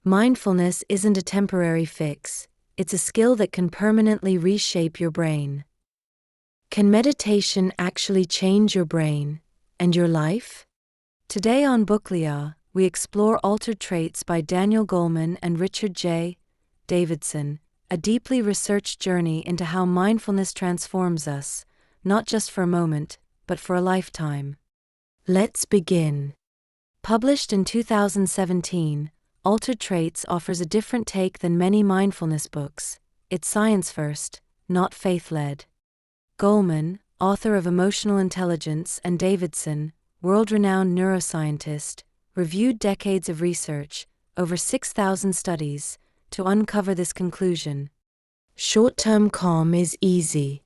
Mindfulness isn't a temporary fix, it's a skill that can permanently reshape your brain. Can meditation actually change your brain and your life? Today on BookLia, we explore Altered Traits by Daniel Goleman and Richard J. Davidson, a deeply researched journey into how mindfulness transforms us, not just for a moment, but for a lifetime. Let's begin. Published in 2017, Altered Traits offers a different take than many mindfulness books. It's science-first, not faith-led. Goleman, author of Emotional Intelligence, and Davidson, world-renowned neuroscientist, reviewed decades of research, over 6,000 studies, to uncover this conclusion. Short-term calm is easy,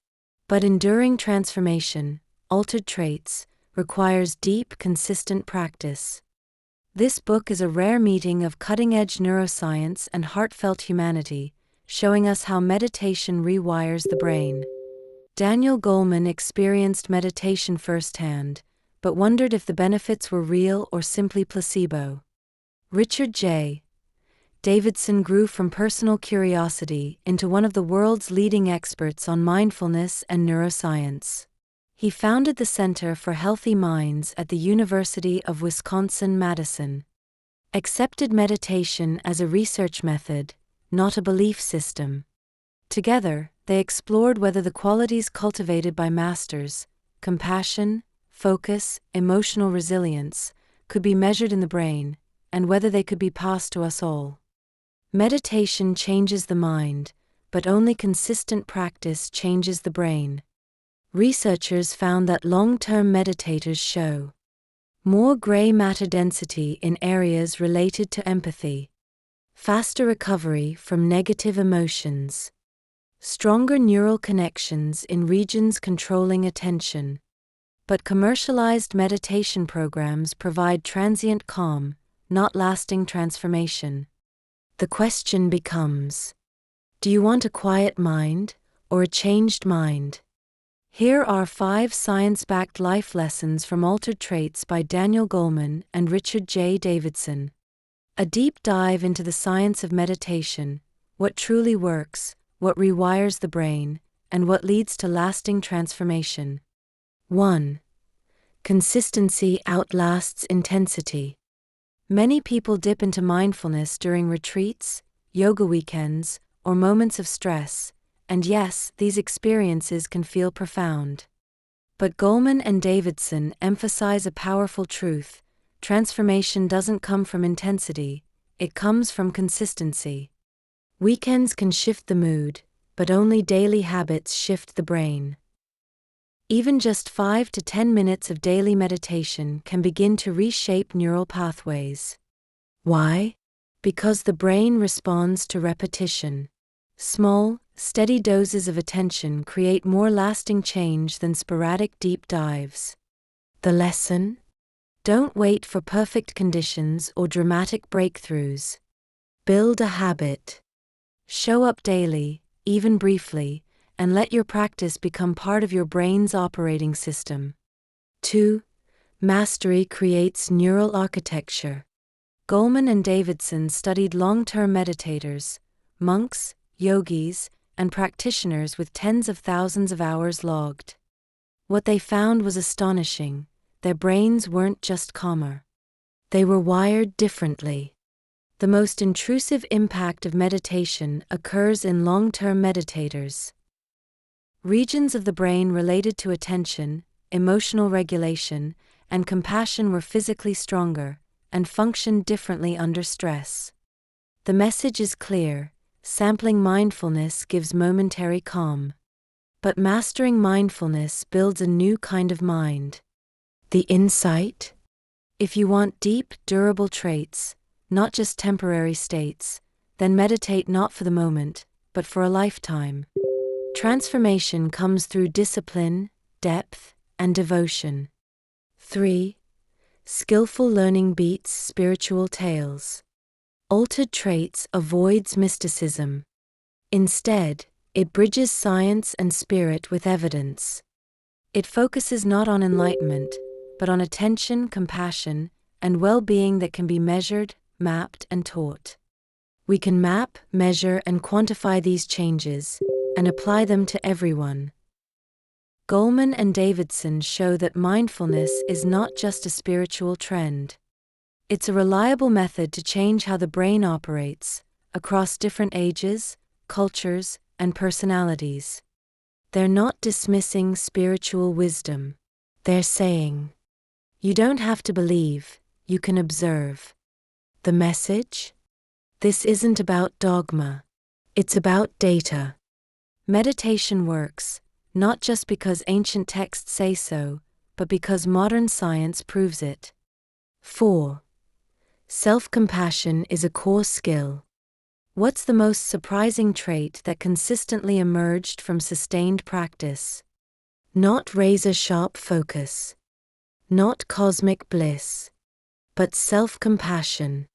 but enduring transformation, Altered Traits, requires deep, consistent practice. This book is a rare meeting of cutting-edge neuroscience and heartfelt humanity, showing us how meditation rewires the brain. Daniel Goleman experienced meditation firsthand, but wondered if the benefits were real or simply placebo. Richard J. Davidson grew from personal curiosity into one of the world's leading experts on mindfulness and neuroscience. He founded the Center for Healthy Minds at the University of Wisconsin-Madison. Accepted meditation as a research method, not a belief system. Together, they explored whether the qualities cultivated by masters, compassion, focus, emotional resilience, could be measured in the brain, and whether they could be passed to us all. Meditation changes the mind, but only consistent practice changes the brain. Researchers found that long-term meditators show more gray matter density in areas related to empathy, faster recovery from negative emotions, stronger neural connections in regions controlling attention. But commercialized meditation programs provide transient calm, not lasting transformation. The question becomes, do you want a quiet mind or a changed mind? Here are 5 science-backed life lessons from Altered Traits by Daniel Goleman and Richard J. Davidson. A deep dive into the science of meditation, what truly works, what rewires the brain, and what leads to lasting transformation. 1. Consistency outlasts intensity. Many people dip into mindfulness during retreats, yoga weekends, or moments of stress, and yes, these experiences can feel profound. But Goleman and Davidson emphasize a powerful truth: transformation doesn't come from intensity, it comes from consistency. Weekends can shift the mood, but only daily habits shift the brain. Even just 5 to 10 minutes of daily meditation can begin to reshape neural pathways. Why? Because the brain responds to repetition. Small, steady doses of attention create more lasting change than sporadic deep dives. The lesson? Don't wait for perfect conditions or dramatic breakthroughs. Build a habit. Show up daily, even briefly, and let your practice become part of your brain's operating system. 2. Mastery creates neural architecture. Goleman and Davidson studied long-term meditators, monks, yogis, and practitioners with tens of thousands of hours logged. What they found was astonishing: their brains weren't just calmer. They were wired differently. The most intrusive impact of meditation occurs in long-term meditators. Regions of the brain related to attention, emotional regulation, and compassion were physically stronger, and functioned differently under stress. The message is clear: sampling mindfulness gives momentary calm. But mastering mindfulness builds a new kind of mind. The insight? If you want deep, durable traits, not just temporary states, then meditate not for the moment, but for a lifetime. Transformation comes through discipline, depth, and devotion. 3. Skillful learning beats spiritual tales. Altered Traits avoids mysticism. Instead, it bridges science and spirit with evidence. It focuses not on enlightenment, but on attention, compassion, and well-being that can be measured, mapped, and taught. We can map, measure, and quantify these changes and apply them to everyone. Goleman and Davidson show that mindfulness is not just a spiritual trend. It's a reliable method to change how the brain operates across different ages, cultures, and personalities. They're not dismissing spiritual wisdom. They're saying, you don't have to believe, you can observe. The message? This isn't about dogma. It's about data. Meditation works, not just because ancient texts say so, but because modern science proves it. 4. Self-compassion is a core skill. What's the most surprising trait that consistently emerged from sustained practice? Not razor-sharp focus. Not cosmic bliss. But self-compassion.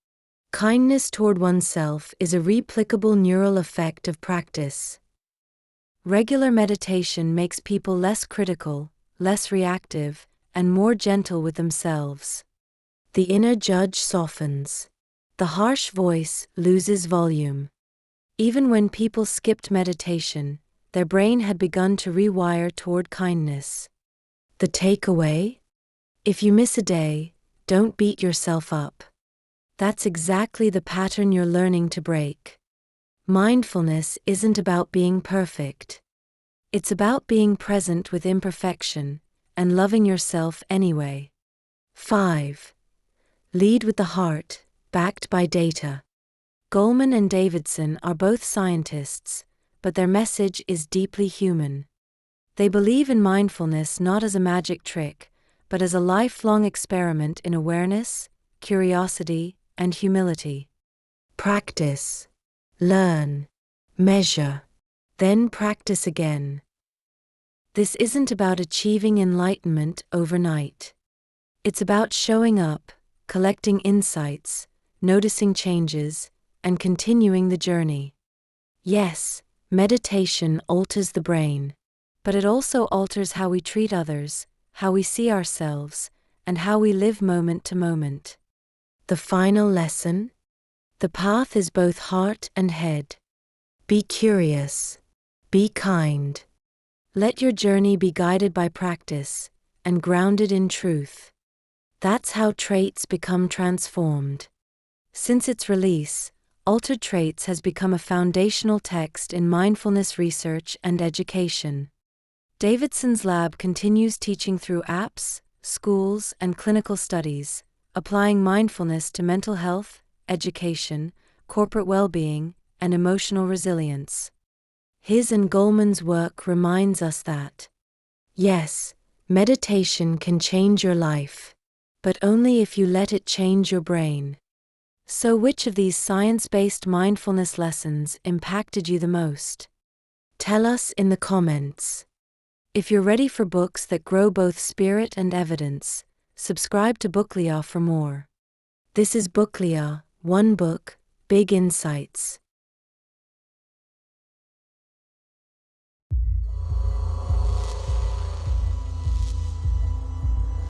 Kindness toward oneself is a replicable neural effect of practice. Regular meditation makes people less critical, less reactive, and more gentle with themselves. The inner judge softens. The harsh voice loses volume. Even when people skipped meditation, their brain had begun to rewire toward kindness. The takeaway? If you miss a day, don't beat yourself up. That's exactly the pattern you're learning to break. Mindfulness isn't about being perfect. It's about being present with imperfection and loving yourself anyway. 5. Lead with the heart, backed by data. Goleman and Davidson are both scientists, but their message is deeply human. They believe in mindfulness not as a magic trick, but as a lifelong experiment in awareness, curiosity, and humility. Practice. Learn. Measure. Then practice again. This isn't about achieving enlightenment overnight. It's about showing up, collecting insights, noticing changes, and continuing the journey. Yes, meditation alters the brain, but it also alters how we treat others, how we see ourselves, and how we live moment to moment. The final lesson? The path is both heart and head. Be curious. Be kind. Let your journey be guided by practice and grounded in truth. That's how traits become transformed. Since its release, Altered Traits has become a foundational text in mindfulness research and education. Davidson's lab continues teaching through apps, schools, and clinical studies, applying mindfulness to mental health, education, corporate well-being, and emotional resilience. His and Goleman's work reminds us that, yes, meditation can change your life, but only if you let it change your brain. So which of these science-based mindfulness lessons impacted you the most? Tell us in the comments. If you're ready for books that grow both spirit and evidence, subscribe to BookLia for more. This is BookLia, one book, big insights.